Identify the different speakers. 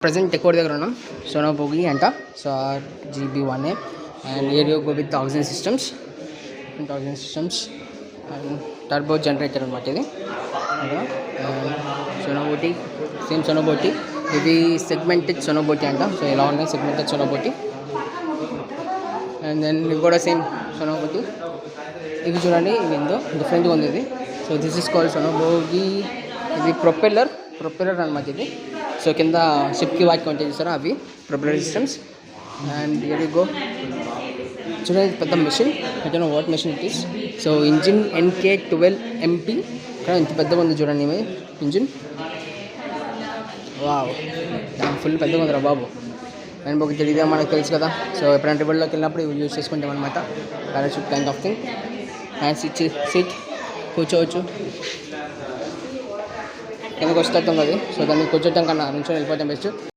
Speaker 1: present Ecuador దగ్గర ఉన్నాం సోనోబోగి అంట. So RGB1A and here you go with 1000 systems and turbo generator అనమాట ఇది. సోనోబోటి సేమ్ సోనోబోటి, ఇది సెగ్మెంటెడ్ సోనోబోటి అంట. సో ఇలా ఉన్నాయి సెగ్మెంటెడ్ సోనోబోటి. అండ్ దెన్ ఇవి కూడా సేమ్ సోనోబోటి. ఇది చూడండి, ఇది ఏందో డిఫరెంట్గా ఉంది ఇది. సో దిస్ ఇస్ కాల్డ్ సోనోబోగి. ఇది ప్రొపెల్లర్ అనమాట ఇది. సో కింద షిప్కి వాటికి ఉంటాయి చూసారా, అవి propeller systems. And here you go, చూడండి పెద్ద machine, I don't know what machine it is. So engine NK12MP, ఇక్కడ ఇంత పెద్దగా ఉంది చూడండి ఇంజిన్. వావ్, దాని ఫుల్ పెద్దగా ఉందిరా బాబు. అండ్ ఒక తెలియదా మనకు తెలుసు కదా. సో ఎప్పుడైనా రివర్లోకి వెళ్ళినప్పుడు ఇవి యూజ్ చేసుకుంటాం అనమాట. Parachute kind of thing. And seat కూర్చోవచ్చు, కిందకు వస్తాం అది. సో దాన్ని కూర్చోటం కన్నా నుంచి వెళ్ళిపోతాం బెస్ట్.